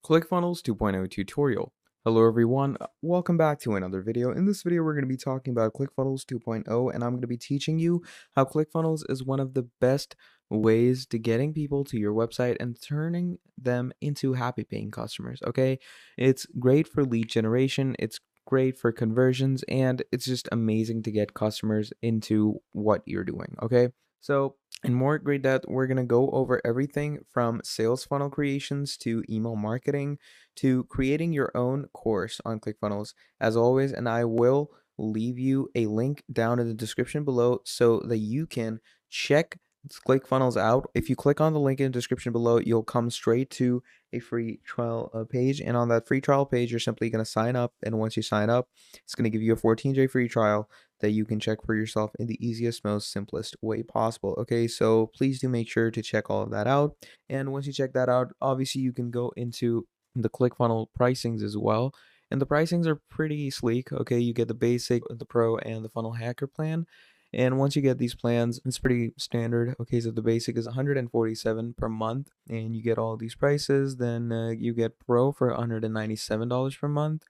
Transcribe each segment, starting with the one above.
Clickfunnels 2.0 tutorial. Hello everyone, welcome back to another video. In this video we're going to be talking about Clickfunnels 2.0 and I'm going to be teaching you how Clickfunnels is one of the best ways to getting people to your website and turning them into happy paying customers, okay? It's great for lead generation, it's great for conversions, and it's just amazing to get customers into what you're doing, okay? So in more great depth, we're going to go over everything from sales funnel creations to email marketing to creating your own course on ClickFunnels, as always. And I will leave you a link down in the description below so that you can check ClickFunnels out. If you click on the link in the description below, you'll come straight to a free trial page. And on that free trial page, you're simply going to sign up. And once you sign up, it's going to give you a 14-day free trial that you can check for yourself in the easiest, most simplest way possible. Okay, so please do make sure to check all of that out. And once you check that out, obviously you can go into the ClickFunnel pricings as well. And the pricings are pretty sleek. Okay, you get the basic, the pro, and the funnel hacker plan. And once you get these plans, it's pretty standard. Okay, so the basic is 147 per month, and you get all these prices. Then you get pro for $197 per month,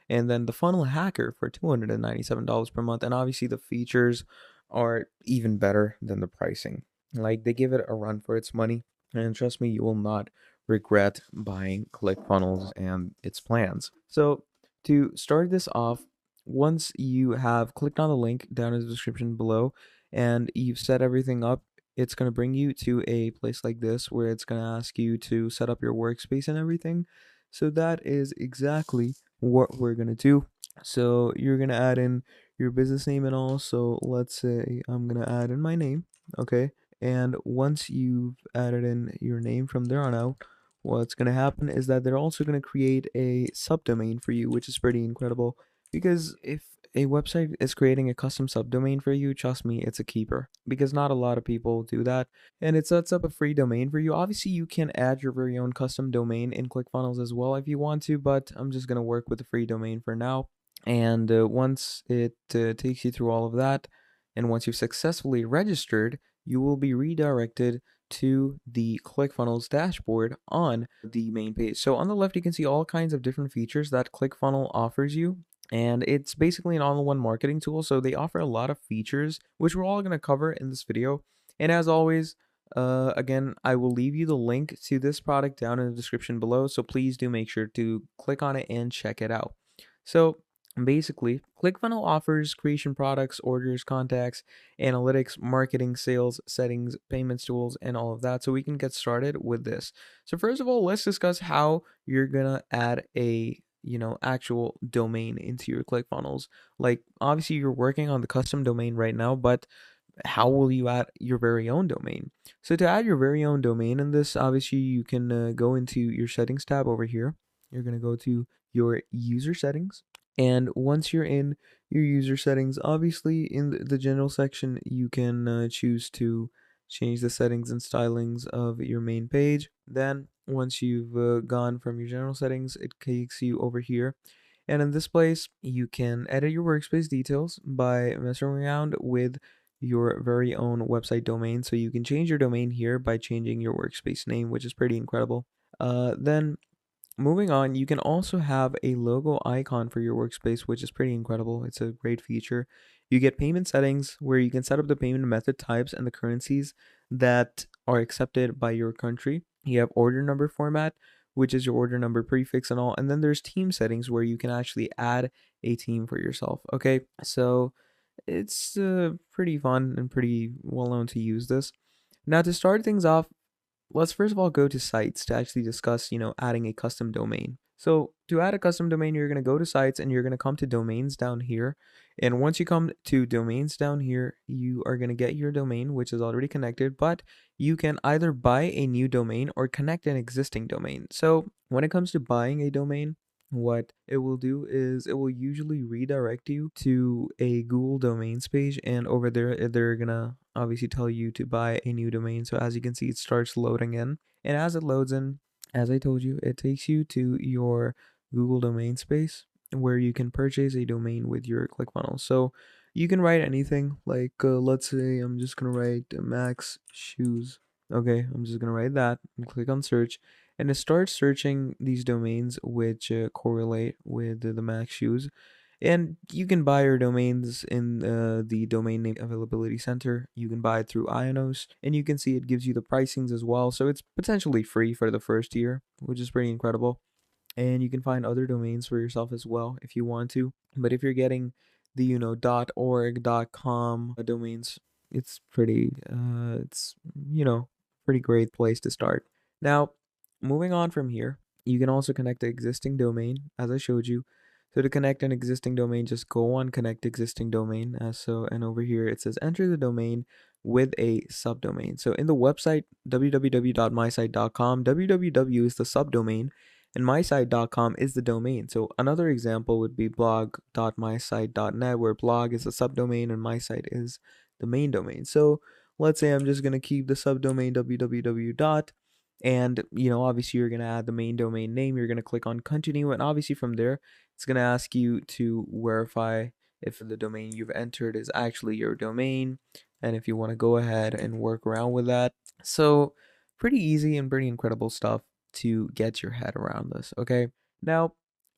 and then the funnel hacker for $297 per month. And obviously the features are even better than the pricing. Like, they give it a run for its money, and trust me, you will not regret buying ClickFunnels and its plans. So to start this off, once you have clicked on the link down in the description below and you've set everything up, it's going to bring you to a place like this where it's going to ask you to set up your workspace and everything. So that is exactly what we're going to do. So you're going to add in your business name and all. So let's say I'm going to add in my name. Okay. And once you've added in your name from there on out, what's going to happen is that they're also going to create a subdomain for you, which is pretty incredible. Because if a website is creating a custom subdomain for you, trust me, it's a keeper. Because not a lot of people do that. And it sets up a free domain for you. Obviously, you can add your very own custom domain in ClickFunnels as well if you want to, but I'm just going to work with the free domain for now. And once it takes you through all of that, and once you've successfully registered, you will be redirected to the ClickFunnels dashboard on the main page. So on the left, you can see all kinds of different features that ClickFunnels offers you. And it's basically an all-in-one marketing tool. So they offer a lot of features, which we're all going to cover in this video. And as always, again, I will leave you the link to this product down in the description below. So please do make sure to click on it and check it out. So basically, ClickFunnels offers creation products, orders, contacts, analytics, marketing, sales, settings, payments tools, and all of that. So we can get started with this. So first of all, let's discuss how you're gonna add a actual domain into your ClickFunnels. Like, obviously you're working on the custom domain right now, but how will you add your very own domain? So to add your very own domain in this, obviously you can go into your settings tab over here. You're gonna go to your user settings, and once you're in your user settings, obviously in the general section, you can choose to change the settings and stylings of your main page. Then once you've gone from your general settings, it takes you over here. And in this place, you can edit your workspace details by messing around with your very own website domain. So you can change your domain here by changing your workspace name, which is pretty incredible. Then moving on, you can also have a logo icon for your workspace, which is pretty incredible. It's a great feature. You get payment settings where you can set up the payment method types and the currencies that are accepted by your country. You have order number format, which is your order number prefix and all. And then there's team settings where you can actually add a team for yourself. Okay, so it's pretty fun and pretty well known to use this. Now, to start things off, let's first of all go to sites to actually discuss, adding a custom domain. So to add a custom domain, you're going to go to sites and you're going to come to domains down here. And once you come to domains down here, you are going to get your domain, which is already connected, but you can either buy a new domain or connect an existing domain. So when it comes to buying a domain, what it will do is it will usually redirect you to a Google domains page, and over there they're gonna obviously tell you to buy a new domain. So as you can see, it starts loading in, and as it loads in, as I told you, it takes you to your Google domain space where you can purchase a domain with your ClickFunnels. So you can write anything, like let's say I'm just gonna write Max Shoes. Okay, I'm just gonna write that and click on search, and start searching these domains which correlate with the max shoes. And you can buy your domains in the domain name availability center. You can buy it through Ionos, and you can see it gives you the pricings as well. So it's potentially free for the first year, which is pretty incredible. And you can find other domains for yourself as well if you want to. But if you're getting the .org, .com domains, it's pretty it's pretty great place to start. Now, moving on from here, you can also connect the existing domain as I showed you. So to connect an existing domain, just go on connect existing domain as so, and over here it says enter the domain with a subdomain. So in the website www.mysite.com, www is the subdomain and mysite.com is the domain. So another example would be blog.mysite.net, where blog is a subdomain and mysite is the main domain. So let's say I'm just going to keep the subdomain www. And obviously you're going to add the main domain name. You're going to click on continue, and obviously from there it's going to ask you to verify if the domain you've entered is actually your domain, and if you want to go ahead and work around with that. So pretty easy and pretty incredible stuff to get your head around this. Okay, now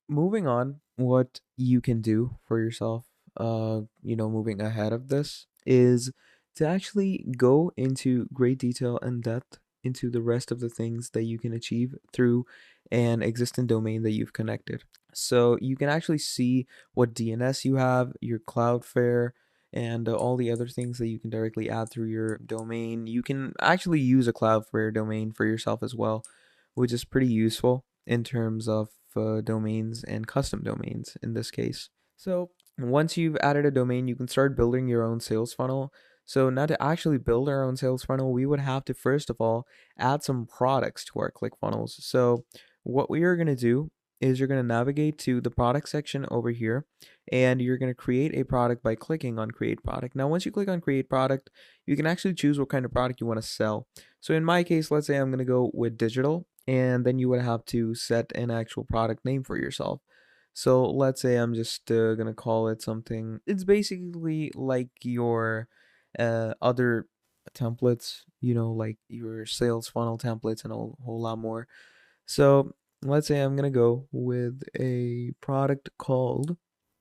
moving on, what you can do for yourself moving ahead of this is to actually go into great detail and depth into the rest of the things that you can achieve through an existing domain that you've connected. So you can actually see what DNS you have, your Cloudflare, and all the other things that you can directly add through your domain. You can actually use a Cloudflare domain for yourself as well, which is pretty useful in terms of domains and custom domains in this case. So once you've added a domain, you can start building your own sales funnel. So now to actually build our own sales funnel, we would have to first of all add some products to our ClickFunnels. So what we are going to do is you're going to navigate to the product section over here, and you're going to create a product by clicking on create product. Now once you click on create product, you can actually choose what kind of product you want to sell. So in my case, let's say I'm going to go with digital, and then you would have to set an actual product name for yourself. So let's say I'm just gonna call it something. It's basically like your other templates, like your sales funnel templates and a whole lot more. So let's say I'm gonna go with a product called,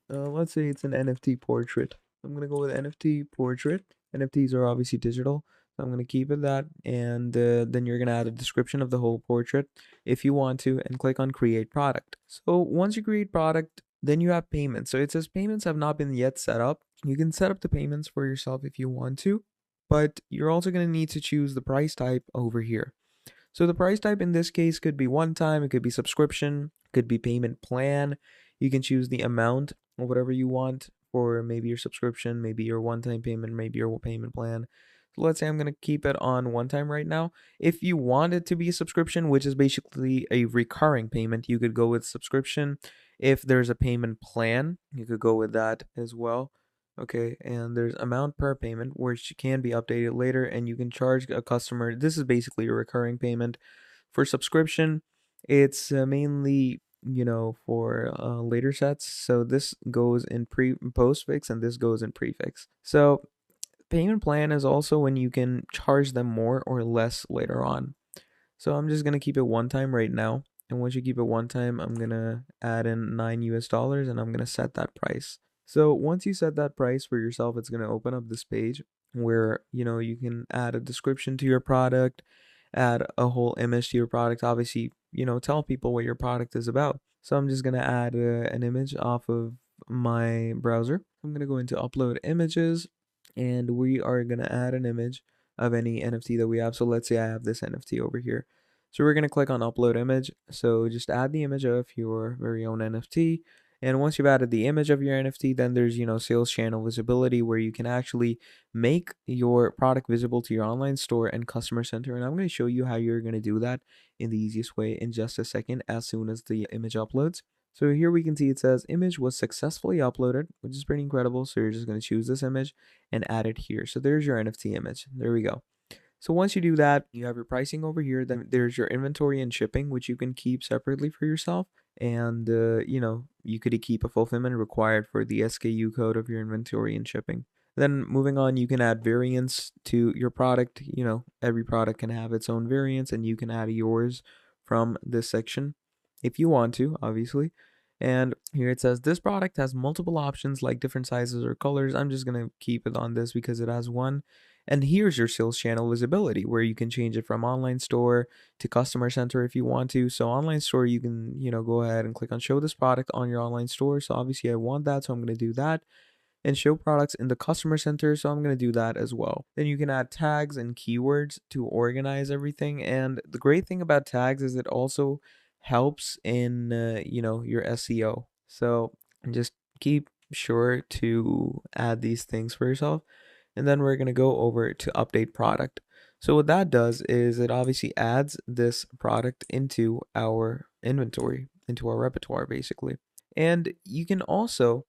let's say it's an NFT portrait. I'm gonna go with NFT portrait. NFTs are obviously digital, so I'm gonna keep it that, and then you're gonna add a description of the whole portrait if you want to, and click on create product. So once you create product, then you have payments. So it says payments have not been yet set up. You can set up the payments for yourself if you want to, but you're also gonna need to choose the price type over here. So the price type in this case could be one time, it could be subscription, could be payment plan. You can choose the amount or whatever you want for maybe your subscription, maybe your one-time payment, maybe your payment plan. So let's say I'm going to keep it on one time right now. If you want it to be a subscription, which is basically a recurring payment, you could go with subscription. If there's a payment plan, you could go with that as well. Okay, and there's amount per payment, which can be updated later, and you can charge a customer. This is basically a recurring payment. For subscription, it's mainly for later sets. So this goes in postfix, and this goes in prefix. So payment plan is also when you can charge them more or less later on. So I'm just gonna keep it one time right now. And once you keep it one time, I'm gonna add in $9 and I'm gonna set that price. So once you set that price for yourself, it's gonna open up this page where you can add a description to your product, add a whole image to your product. Obviously, tell people what your product is about. So I'm just gonna add an image off of my browser. I'm gonna go into upload images, and we are gonna add an image of any NFT that we have. So let's say I have this NFT over here. So we're going to click on upload image. So just add the image of your very own NFT. And once you've added the image of your NFT, then there's, sales channel visibility, where you can actually make your product visible to your online store and customer center. And I'm going to show you how you're going to do that in the easiest way in just a second as soon as the image uploads. So here we can see it says image was successfully uploaded, which is pretty incredible. So you're just going to choose this image and add it here. So there's your NFT image. There we go. So once you do that, you have your pricing over here. Then there's your inventory and shipping, which you can keep separately for yourself. And, you could keep a fulfillment required for the SKU code of your inventory and shipping. Then moving on, you can add variants to your product. Every product can have its own variants, and you can add yours from this section if you want to, obviously. And here it says this product has multiple options like different sizes or colors. I'm just going to keep it on this because it has one. And here's your sales channel visibility where you can change it from online store to customer center if you want to. So online store, you can, go ahead and click on show this product on your online store. So obviously I want that, so I'm going to do that, and show products in the customer center. So I'm going to do that as well. Then you can add tags and keywords to organize everything. And the great thing about tags is it also helps in, your SEO. So just keep sure to add these things for yourself. And then we're going to go over to update product. So what that does is it obviously adds this product into our inventory, into our repertoire, basically. And you can also,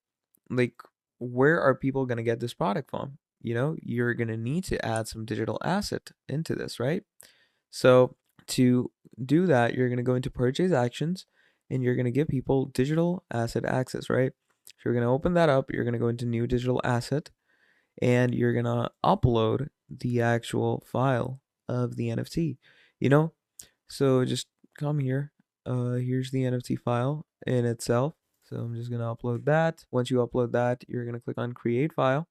like, where are people going to get this product from? You're going to need to add some digital asset into this, right? So to do that, you're going to go into purchase actions and you're going to give people digital asset access, right? So you're going to open that up. You're going to go into new digital asset and you're going to upload the actual file of the NFT, you know? So just come here. Here's the NFT file in itself. So I'm just going to upload that. Once you upload that, you're going to click on create file.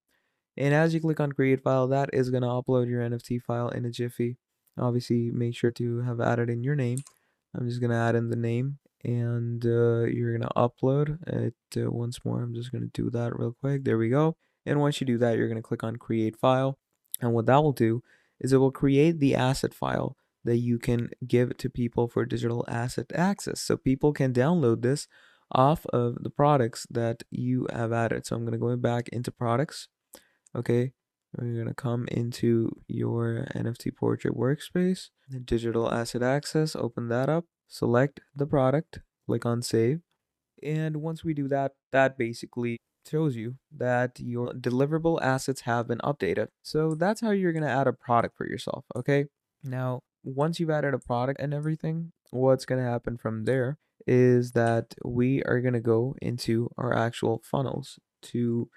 And as you click on create file, that is going to upload your NFT file in a Jiffy. Obviously, make sure to have added in your name. I'm just going to add in the name and you're going to upload it once more. I'm just going to do that real quick. There we go. And once you do that, you're going to click on create file. And what that will do is it will create the asset file that you can give to people for digital asset access. So people can download this off of the products that you have added. So I'm going to go back into products. Okay, we're going to come into your NFT portrait workspace, the digital asset access, open that up, select the product, click on save. And once we do that, that basically shows you that your deliverable assets have been updated. So that's how you're going to add a product for yourself. Okay. Now, once you've added a product and everything, what's going to happen from there is that we are going to go into our actual funnels to,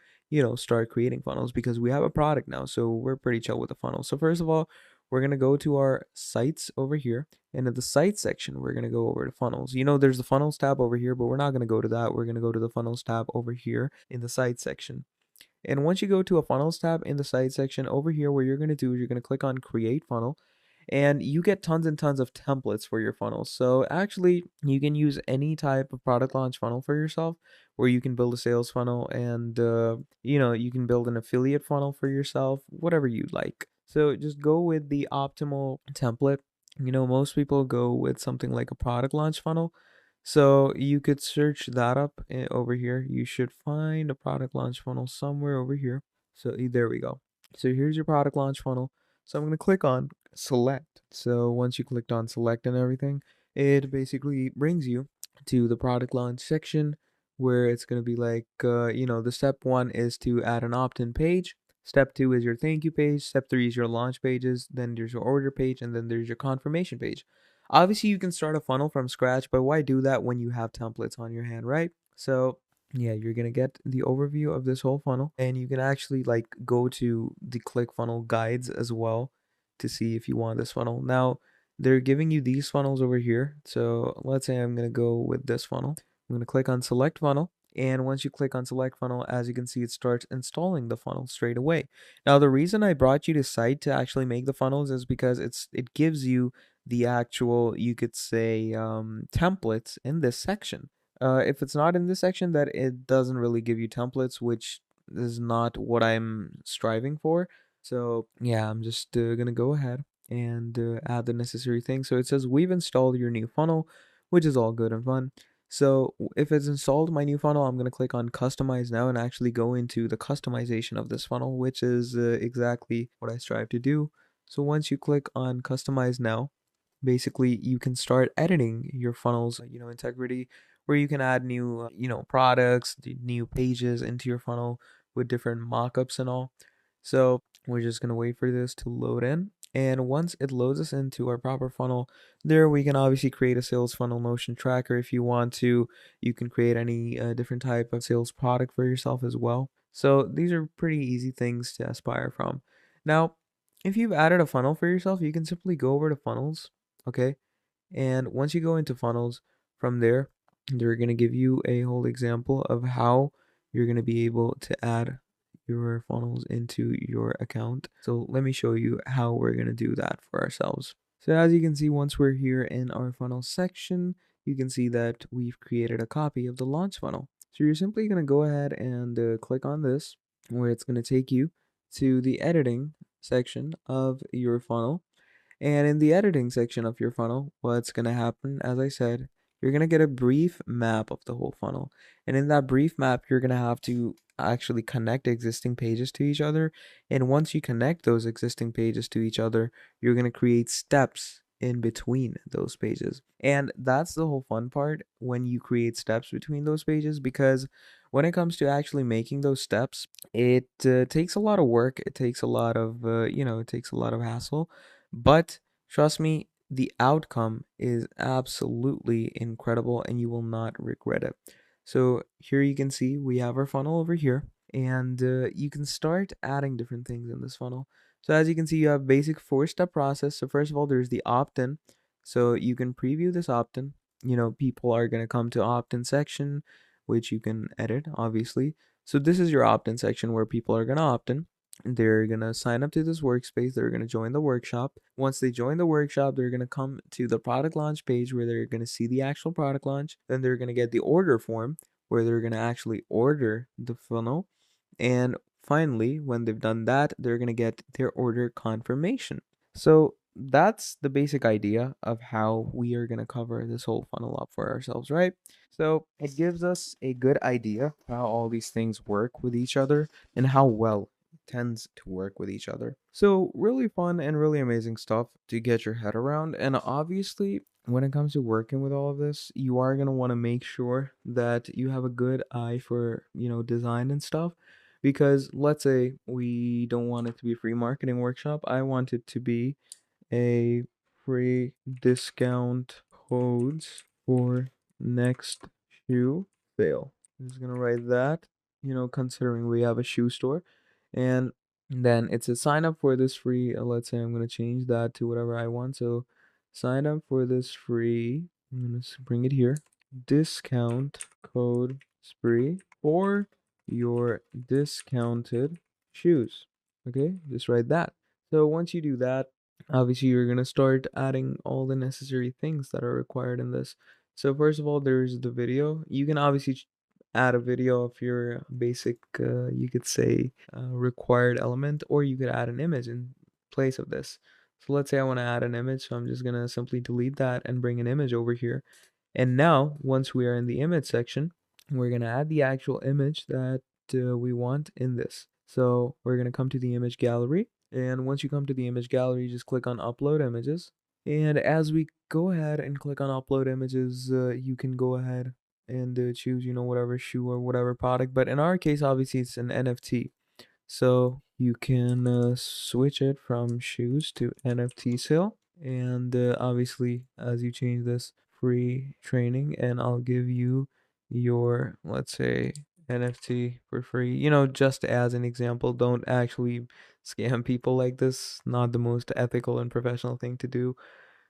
start creating funnels because we have a product now. So we're pretty chill with the funnels. So first of all, we're going to go to our sites over here. And in the sites section, we're going to go over to funnels. There's the funnels tab over here, but we're not going to go to that. We're going to go to the funnels tab over here in the sites section. And once you go to a funnels tab in the site section over here, what you're going to do is you're going to click on create funnel and you get tons and tons of templates for your funnels. So actually you can use any type of product launch funnel for yourself where you can build a sales funnel and, you can build an affiliate funnel for yourself, whatever you like. So just go with the optimal template. Most people go with something like a product launch funnel. So you could search that up over here. You should find a product launch funnel somewhere over here. So there we go. So here's your product launch funnel. So I'm going to click on select. So once you clicked on select and everything, it basically brings you to the product launch section where it's going to be like, the step 1 is to add an opt-in page. Step 2 is your thank you page. Step 3 is your launch pages. Then there's your order page, and then there's your confirmation page. Obviously, you can start a funnel from scratch, but why do that when you have templates on your hand, right? So yeah, you're gonna get the overview of this whole funnel, and you can actually like go to the ClickFunnel guides as well to see if you want this funnel. Now, they're giving you these funnels over here. So let's say I'm gonna go with this funnel. I'm gonna click on select funnel. And once you click on select funnel, as you can see, it starts installing the funnel straight away. Now, the reason I brought you to site to actually make the funnels is because it gives you the actual, you could say, templates in this section. If it's not in this section, that it doesn't really give you templates, which is not what I'm striving for. So yeah, I'm just gonna go ahead and add the necessary things. So it says we've installed your new funnel, which is all good and fun. So if it's installed my new funnel, I'm going to click on customize now and actually go into the customization of this funnel, which is exactly what I strive to do. So once you click on customize now, basically you can start editing your funnels, integrity, where you can add new, products, new pages into your funnel with different mockups and all. So we're just going to wait for this to load in. And once it loads us into our proper funnel, there we can obviously create a sales funnel motion tracker if you want to. You can create any different type of sales product for yourself as well. So these are pretty easy things to aspire from. Now, if you've added a funnel for yourself, you can simply go over to funnels, okay? And once you go into funnels, from there, they're going to give you a whole example of how you're going to be able to add your funnels into your account. So let me show you how we're going to do that for ourselves. So as you can see, once we're here in our funnel section, you can see that we've created a copy of the launch funnel. So you're simply going to go ahead and click on this, where it's going to take you to the editing section of your funnel. And in the editing section of your funnel, what's going to happen, as I said, you're going to get a brief map of the whole funnel. And in that brief map, you're going to have to actually connect existing pages to each other. And once you connect those existing pages to each other, you're going to create steps in between those pages. And that's the whole fun part when you create steps between those pages, because when it comes to actually making those steps, it takes a lot of work. It takes a lot of, it takes a lot of hassle. But trust me, the outcome is absolutely incredible and you will not regret it. So here you can see we have our funnel over here, and you can start adding different things in this funnel. So as you can see, you have basic 4-step process. So first of all, there's the opt-in. So you can preview this opt-in. People are going to come to opt-in section, which you can edit, obviously. So this is your opt-in section where people are going to opt in. They're going to sign up to this workspace. They're going to join the workshop. Once they join the workshop, they're going to come to the product launch page where they're going to see the actual product launch. Then they're going to get the order form where they're going to actually order the funnel. And finally, when they've done that, they're going to get their order confirmation. So that's the basic idea of how we are going to cover this whole funnel up for ourselves, right? So it gives us a good idea how all these things work with each other and how well it tends to work with each other. So really fun and really amazing stuff to get your head around. And obviously, when it comes to working with all of this, you are going to want to make sure that you have a good eye for, design and stuff. Because let's say we don't want it to be a free marketing workshop. I want it to be a free discount codes for next shoe sale. I'm just gonna write that, considering we have a shoe store. And then it's a sign up for this free, let's say I'm gonna change that to whatever I want. So sign up for this free, I'm gonna bring it here, discount code spree for your discounted shoes. Okay, just write that. So once you do that, obviously you're going to start adding all the necessary things that are required in this. So first of all, there's the video. You can obviously add a video of your basic, you could say, required element, or you could add an image in place of this. So let's say I want to add an image, so I'm just going to simply delete that and bring an image over here. And now, once we are in the image section, we're going to add the actual image that we want in this. So we're going to come to the image gallery. And once you come to the image gallery, just click on upload images. And as we go ahead and click on upload images, you can go ahead and choose, whatever shoe or whatever product. But in our case, obviously, it's an NFT. So you can switch it from shoes to NFT sale. And obviously, as you change this, free training, and I'll give you your, let's say, NFT for free. Just as an example, don't actually scam people like this. Not the most ethical and professional thing to do.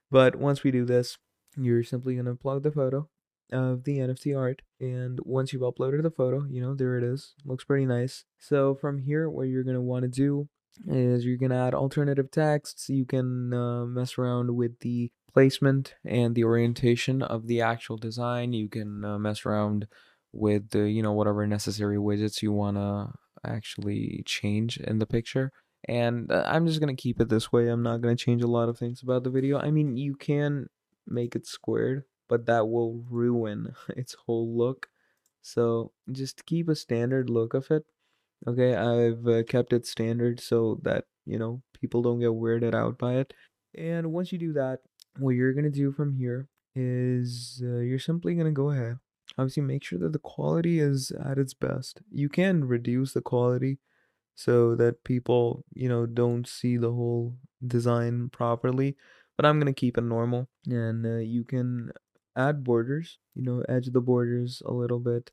But once we do this, you're simply going to upload the photo of the NFT art. And once you've uploaded the photo, there it is. Looks pretty nice. So from here, what you're going to want to do is you're going to add alternative texts. You can mess around with the placement and the orientation of the actual design. You can mess around with the, whatever necessary widgets you want to actually change in the picture. And I'm just going to keep it this way. I'm not going to change a lot of things about the video. I mean, you can make it squared, but that will ruin its whole look. So just keep a standard look of it. Okay, I've kept it standard so that, people don't get weirded out by it. And once you do that, what you're going to do from here is you're simply going to go ahead. Obviously, make sure that the quality is at its best. You can reduce the quality so that people, don't see the whole design properly. But I'm gonna keep it normal, and you can add borders, edge the borders a little bit,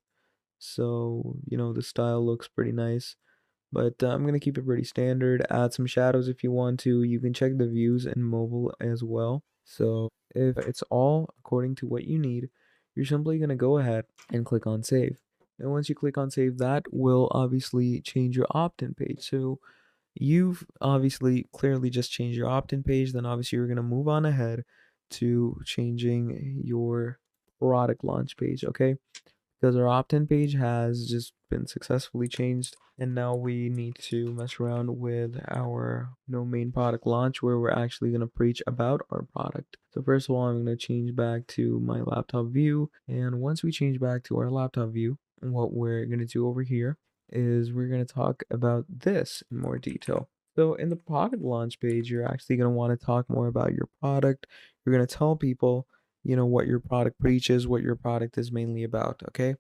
so the style looks pretty nice. But I'm gonna keep it pretty standard. Add some shadows if you want to. You can check the views in mobile as well. So If it's all according to what you need, you're simply going to go ahead and click on save. And once you click on save, that will obviously change your opt-in page. So you've obviously clearly just changed your opt-in page. Then obviously you're going to move on ahead to changing your product launch page, okay? Because our opt-in page has just been successfully changed, and now we need to mess around with our main product launch, where we're actually going to preach about our product. So first of all, I'm going to change back to my laptop view, and once we change back to our laptop view, what we're going to do over here is we're going to talk about this in more detail. So in the product launch page, you're actually going to want to talk more about your product. You're going to tell people what your product preaches, what your product is mainly about, okay?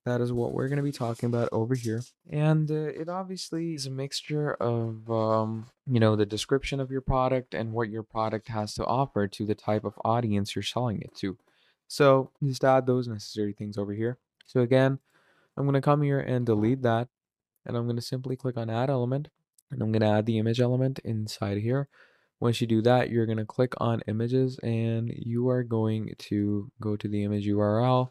That is what we're going to be talking about over here. And it obviously is a mixture of, the description of your product and what your product has to offer to the type of audience you're selling it to. So just add those necessary things over here. So again, I'm going to come here and delete that. And I'm going to simply click on add element. And I'm going to add the image element inside here. Once you do that, you're going to click on images and you are going to go to the image URL.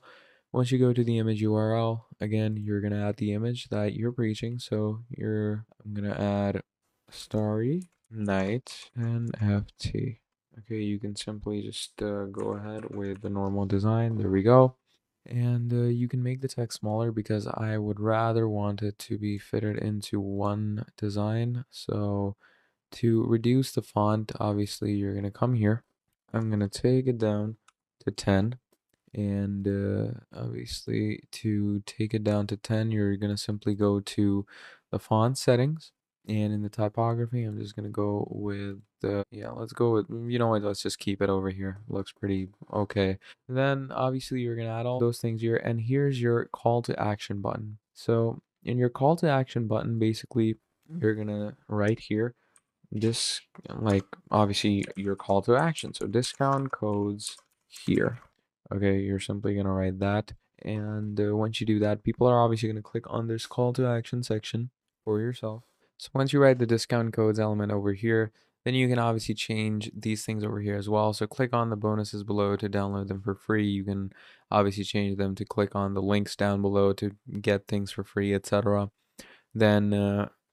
Once you go to the image URL, again, you're going to add the image that you're preaching. So I'm going to add Starry Night NFT. Okay, you can simply just go ahead with the normal design. There we go. And you can make the text smaller because I would rather want it to be fitted into one design. So to reduce the font, obviously you're going to come here. I'm going to take it down to 10. And obviously to take it down to 10, you're going to simply go to the font settings. And in the typography, I'm just going to go with let's go with, let's just keep it over here. Looks pretty okay. Then obviously you're going to add all those things here. And here's your call to action button. So in your call to action button, basically, you're going to write here this, like, obviously your call to action. So discount codes here. Okay, you're simply going to write that. And once you do that, people are obviously going to click on this call to action section for yourself. So once you write the discount codes element over here, then you can obviously change these things over here as well. So click on the bonuses below to download them for free. You can obviously change them to click on the links down below to get things for free, etc. Then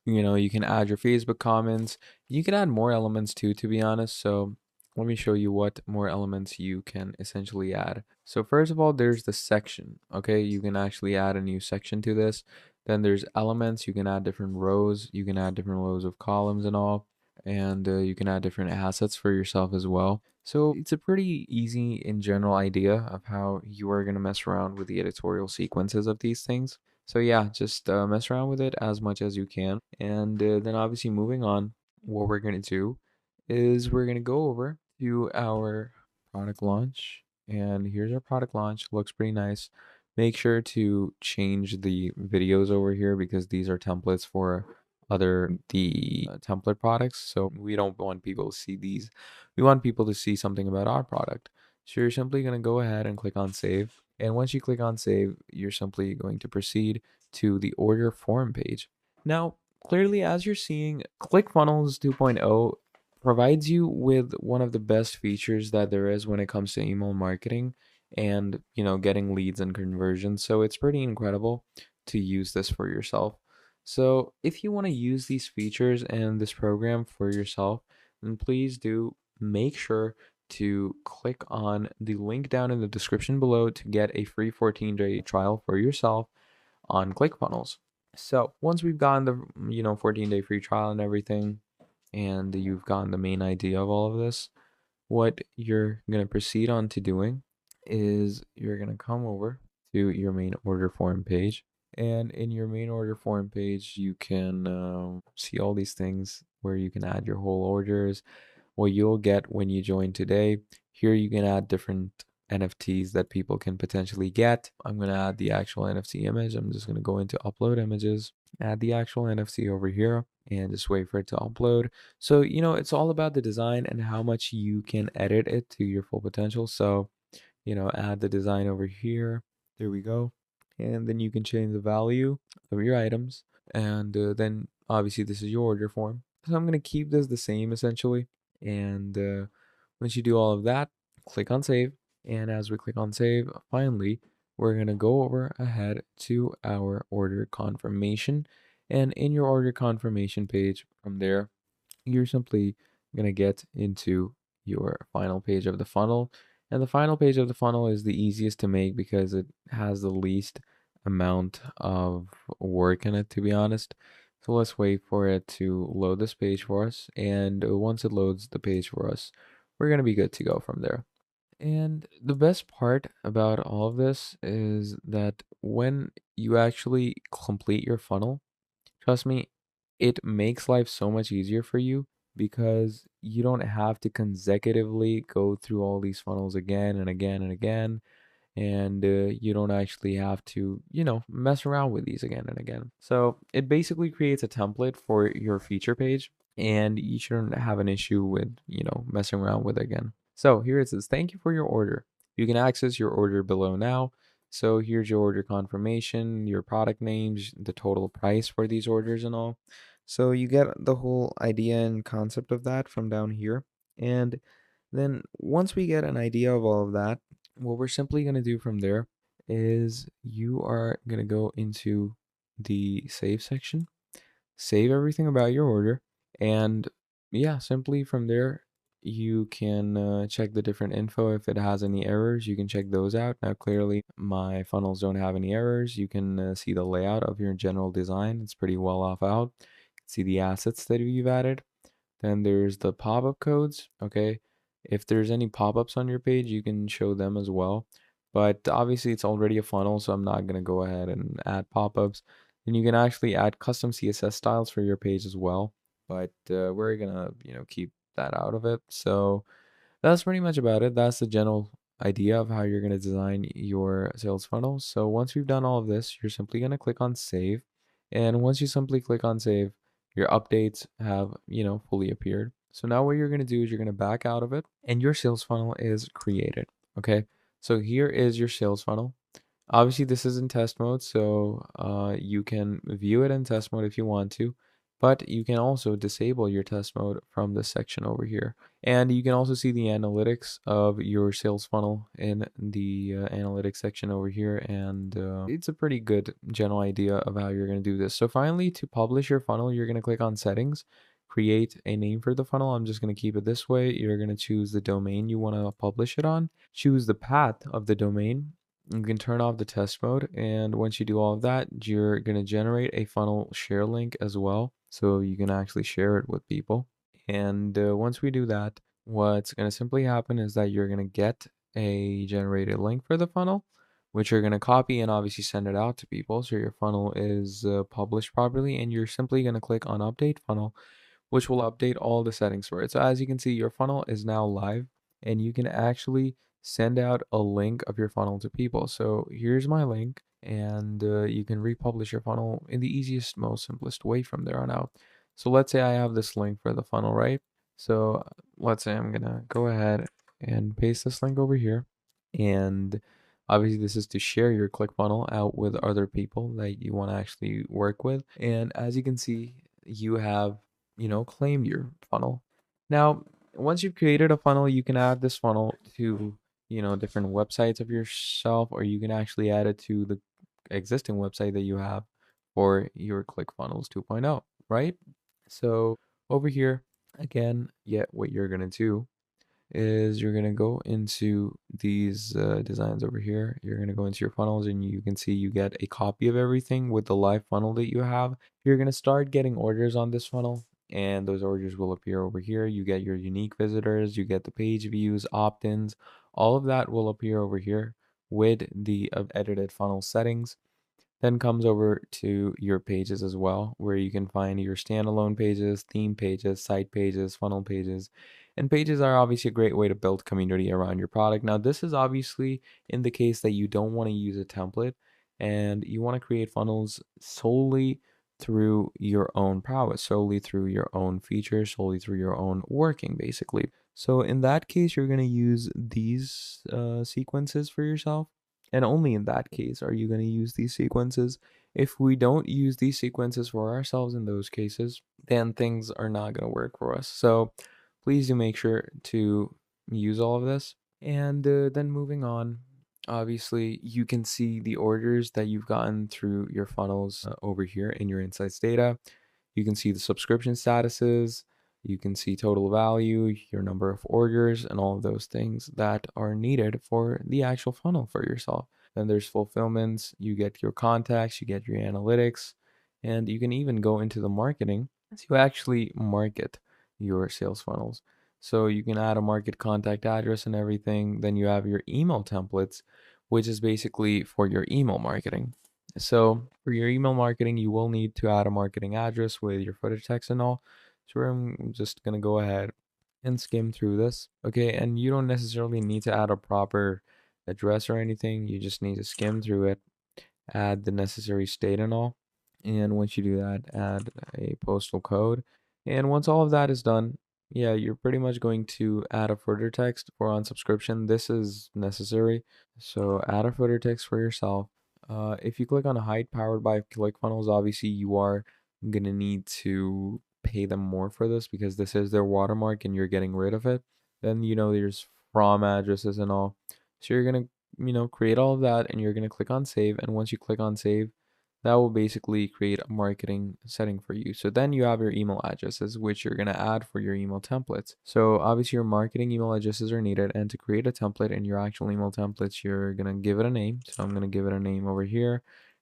you can add your Facebook comments. You can add more elements too, to be honest. So let me show you what more elements you can essentially add. So first of all, there's the section. Okay, you can actually add a new section to this. Then there's elements. You can add different rows. You can add different rows of columns and all. And you can add different assets for yourself as well. So it's a pretty easy in general idea of how you are going to mess around with the editorial sequences of these things. So yeah, just mess around with it as much as you can. And then obviously moving on, what we're going to do is we're going to go over to our product launch. And here's our product launch. Looks pretty nice. Make sure to change the videos over here because these are templates for the template products. So we don't want people to see these. We want people to see something about our product. So you're simply going to go ahead and click on save. And once you click on save, you're simply going to proceed to the order form page. Now, clearly, as you're seeing, ClickFunnels 2.0 provides you with one of the best features that there is when it comes to email marketing and, getting leads and conversions. So it's pretty incredible to use this for yourself. So if you want to use these features and this program for yourself, then please do make sure to click on the link down in the description below to get a free 14-day trial for yourself on ClickFunnels. So once we've gotten the 14-day free trial and everything, and you've gotten the main idea of all of this, what you're going to proceed on to doing is you're going to come over to your main order form page. And in your main order form page, you can see all these things where you can add your whole orders, what you'll get when you join today. Here you can add different NFTs that people can potentially get. I'm going to add the actual NFT image. I'm just going to go into upload images, add the actual NFT over here, and just wait for it to upload. So, it's all about the design and how much you can edit it to your full potential. So, add the design over here. There we go. And then you can change the value of your items. And then obviously this is your order form. So I'm going to keep this the same essentially. And once you do all of that, click on save. And as we click on save, finally, we're going to go over ahead to our order confirmation. And in your order confirmation page, from there, you're simply going to get into your final page of the funnel. And the final page of the funnel is the easiest to make because it has the least amount of work in it, to be honest. So let's wait for it to load this page for us. And once it loads the page for us, we're going to be good to go from there. And the best part about all of this is that when you actually complete your funnel, trust me, it makes life so much easier for you because you don't have to consecutively go through all these funnels again and again and again. And you don't actually have to, mess around with these again and again. So it basically creates a template for your feature page, and you shouldn't have an issue with, messing around with it again. So here it says, thank you for your order. You can access your order below now. So here's your order confirmation, your product names, the total price for these orders and all. So you get the whole idea and concept of that from down here. And then once we get an idea of all of that, what we're simply going to do from there is you are going to go into the save section, save everything about your order, and yeah, simply from there, you can check the different info. If it has any errors, you can check those out. Now, clearly, my funnels don't have any errors. You can see the layout of your general design. It's pretty well off out. You can see the assets that you've added. Then there's the pop-up codes, okay? If there's any pop-ups on your page, you can show them as well. But obviously it's already a funnel, so I'm not gonna go ahead and add pop-ups. And you can actually add custom CSS styles for your page as well. But we're gonna, keep that out of it. So that's pretty much about it. That's the general idea of how you're gonna design your sales funnel. So once we've done all of this, you're simply gonna click on save. And once you simply click on save, your updates have, fully appeared. So now what you're going to do is you're going to back out of it and your sales funnel is created. Okay. So here is your sales funnel. Obviously, this is in test mode, so you can view it in test mode if you want to, but you can also disable your test mode from this section over here. And you can also see the analytics of your sales funnel in the analytics section over here. And it's a pretty good general idea of how you're going to do this. So finally, to publish your funnel, you're going to click on settings, create a name for the funnel. I'm just going to keep it this way. You're going to choose the domain you want to publish it on, choose the path of the domain. You can turn off the test mode, and once you do all of that, you're going to generate a funnel share link as well, so you can actually share it with people. And once we do that, what's going to simply happen is that you're going to get a generated link for the funnel, which you're going to copy and obviously send it out to people so your funnel is published properly. And you're simply going to click on update funnel, which will update all the settings for it. So as you can see, your funnel is now live, and you can actually send out a link of your funnel to people. So here's my link, and you can republish your funnel in the easiest, most simplest way from there on out. So let's say I have this link for the funnel, right? So let's say I'm gonna go ahead and paste this link over here. And obviously this is to share your ClickFunnel out with other people that you want to actually work with. And as you can see, you have, claimed your funnel. Now, once you've created a funnel, you can add this funnel to, different websites of yourself, or you can actually add it to the existing website that you have for your ClickFunnels 2.0, right? So over here, again, what you're gonna do is you're gonna go into these designs over here. You're gonna go into your funnels, and you can see you get a copy of everything with the live funnel that you have. You're gonna start getting orders on this funnel, and those orders will appear over here. You get your unique visitors, you get the page views, opt-ins, all of that will appear over here with the edited funnel settings. Then comes over to your pages as well, where you can find your standalone pages, theme pages, site pages, funnel pages. And pages are obviously a great way to build community around your product. Now, this is obviously in the case that you don't want to use a template and you want to create funnels solely through your own prowess, solely through your own features, solely through your own working, basically. So in that case, you're going to use these sequences for yourself. And only in that case are you going to use these sequences. If we don't use these sequences for ourselves in those cases, then things are not going to work for us. So please do make sure to use all of this. And then moving on, obviously you can see the orders that you've gotten through your funnels over here in your insights data. You can see the subscription statuses, you can see total value, your number of orders, and all of those things that are needed for the actual funnel for yourself. Then there's fulfillments, you get your contacts, you get your analytics, and you can even go into the marketing to actually market your sales funnels. So you can add a market contact address and everything. Then you have your email templates, which is basically for your email marketing. So for your email marketing, you will need to add a marketing address with your footer text and all. So I'm just gonna go ahead and skim through this. Okay, and you don't necessarily need to add a proper address or anything. You just need to skim through it, add the necessary state and all. And once you do that, add a postal code. And once all of that is done, yeah, you're pretty much going to add a footer text for on subscription. This is necessary. So add a footer text for yourself. If you click on hide powered by ClickFunnels, obviously you are gonna need to pay them more for this because this is their watermark and you're getting rid of it. Then there's from addresses and all. So you're gonna create all of that and you're gonna click on save. And once you click on save, that will basically create a marketing setting for you. So then you have your email addresses, which you're going to add for your email templates. So obviously your marketing email addresses are needed. And to create a template in your actual email templates, you're going to give it a name. So I'm going to give it a name over here,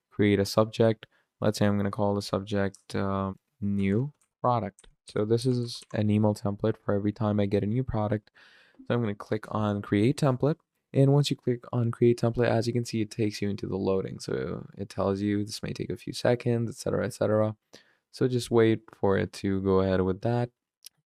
create a subject. Let's say I'm going to call the subject new product. So this is an email template for every time I get a new product. So I'm going to click on create template. And once you click on create template, as you can see, it takes you into the loading. So it tells you this may take a few seconds, etc., etc. So just wait for it to go ahead with that.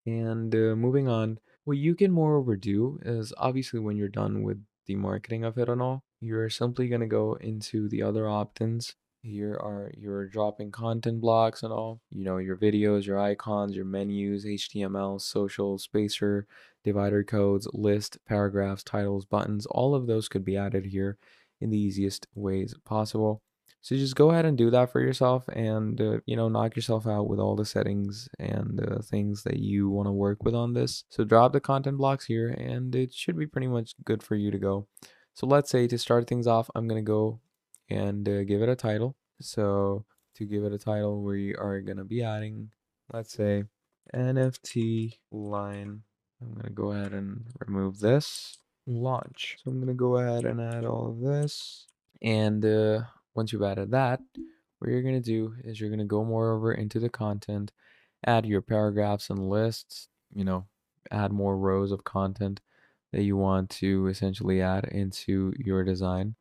And moving on, what you can moreover do is obviously when you're done with the marketing of it and all, you're simply going to go into the other options. Here are your dropping content blocks and all, your videos, your icons, your menus, HTML, social, spacer, divider codes, list, paragraphs, titles, buttons. All of those could be added here in the easiest ways possible. So just go ahead and do that for yourself and, knock yourself out with all the settings and things that you want to work with on this. So drop the content blocks here and it should be pretty much good for you to go. So let's say to start things off, I'm going to go and give it a title. So to give it a title, we are going to be adding, let's say, NFT line. I'm going to go ahead and remove this. Launch. So I'm going to go ahead and add all of this. And once you've added that, what you're going to do is you're going to go more over into the content, add your paragraphs and lists, add more rows of content that you want to essentially add into your design.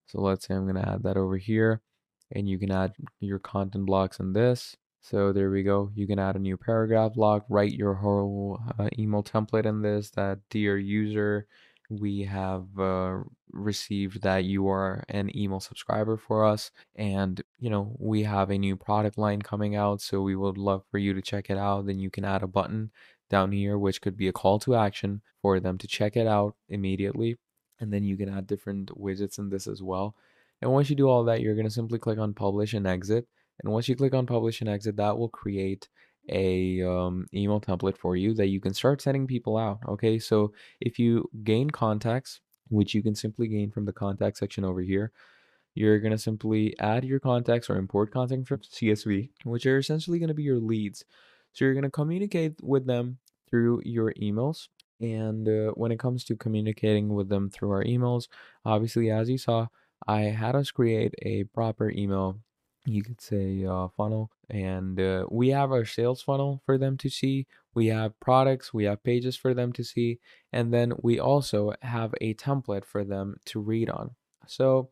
So let's say I'm going to add that over here and you can add your content blocks in this. So there we go. You can add a new paragraph block, write your whole email template in this that dear user, we have received that you are an email subscriber for us and we have a new product line coming out, so we would love for you to check it out. Then you can add a button down here which could be a call to action for them to check it out immediately, and then you can add different widgets in this as well. And once you do all that, you're going to simply click on publish and exit. And once you click on publish and exit, that will create a email template for you that you can start sending people out. Okay, so if you gain contacts, which you can simply gain from the contact section over here, you're going to simply add your contacts or import contacts from CSV, which are essentially going to be your leads. So you're going to communicate with them through your emails. And when it comes to communicating with them through our emails, obviously, as you saw, I had us create a proper email, you could say funnel. And we have our sales funnel for them to see. We have products, we have pages for them to see. And then we also have a template for them to read on. So,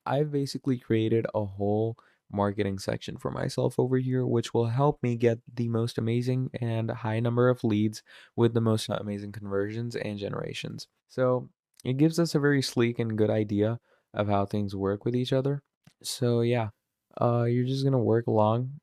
I've basically created a whole marketing section for myself over here, which will help me get the most amazing and high number of leads with the most amazing conversions and generations. So it gives us a very sleek and good idea of how things work with each other. So yeah, you're just gonna work along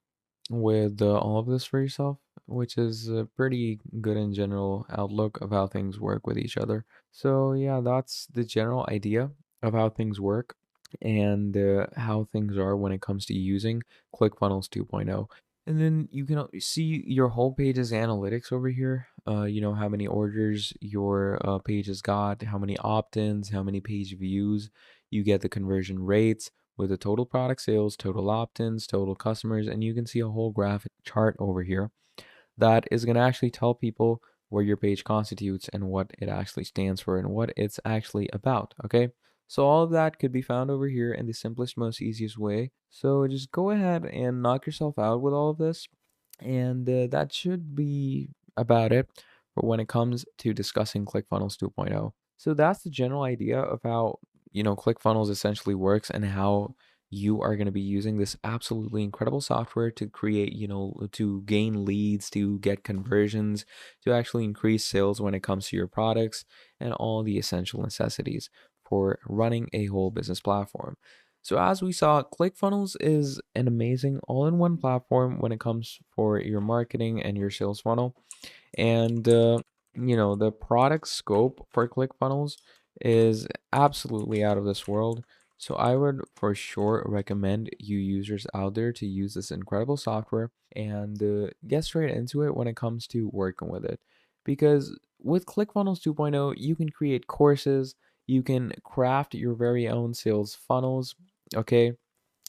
with all of this for yourself, which is a pretty good in general outlook of how things work with each other. So yeah, that's the general idea of how things work and how things are when it comes to using ClickFunnels 2.0. And then you can see your whole page's analytics over here. how many orders your page has got, how many opt-ins, how many page views. You get the conversion rates with the total product sales, total opt-ins, total customers, and you can see a whole graphic chart over here that is going to actually tell people what your page constitutes and what it actually stands for and what it's actually about. Okay. So all of that could be found over here in the simplest, most easiest way. So just go ahead and knock yourself out with all of this. And that should be about it for when it comes to discussing ClickFunnels 2.0. So that's the general idea of how, ClickFunnels essentially works and how you are going to be using this absolutely incredible software to create, to gain leads, to get conversions, to actually increase sales when it comes to your products and all the essential necessities for running a whole business platform. So as we saw, ClickFunnels is an amazing all-in-one platform when it comes for your marketing and your sales funnel. And the product scope for ClickFunnels is absolutely out of this world. So I would for sure recommend you users out there to use this incredible software and get straight into it when it comes to working with it. Because with ClickFunnels 2.0, you can create courses, you can craft your very own sales funnels, okay?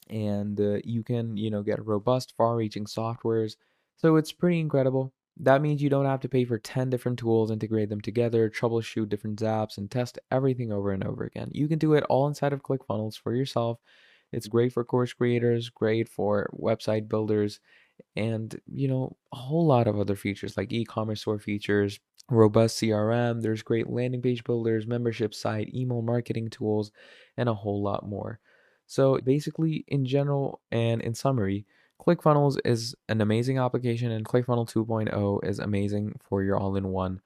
And you can, get robust, far-reaching softwares. So it's pretty incredible. That means you don't have to pay for 10 different tools, integrate them together, troubleshoot different apps, and test everything over and over again. You can do it all inside of ClickFunnels for yourself. It's great for course creators, great for website builders, and a whole lot of other features like e-commerce store features, robust CRM. There's great landing page builders, membership site, email marketing tools, and a whole lot more. So basically, in general and in summary, ClickFunnels is an amazing application, and ClickFunnels 2.0 is amazing for your all-in-one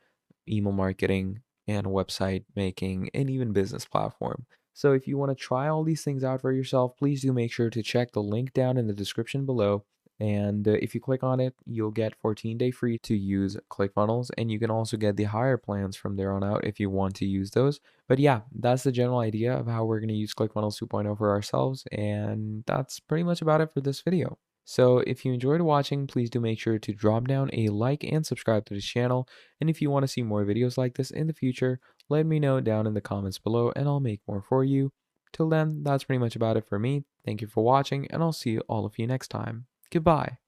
email marketing and website making and even business platform. So if you want to try all these things out for yourself, please do make sure to check the link down in the description below. And if you click on it, you'll get 14-day free to use ClickFunnels, and you can also get the higher plans from there on out if you want to use those. But yeah, that's the general idea of how we're going to use ClickFunnels 2.0 for ourselves, and that's pretty much about it for this video. So if you enjoyed watching, please do make sure to drop down a like and subscribe to this channel. And if you want to see more videos like this in the future, let me know down in the comments below and I'll make more for you. Till then, that's pretty much about it for me. Thank you for watching, and I'll see all of you next time. Goodbye.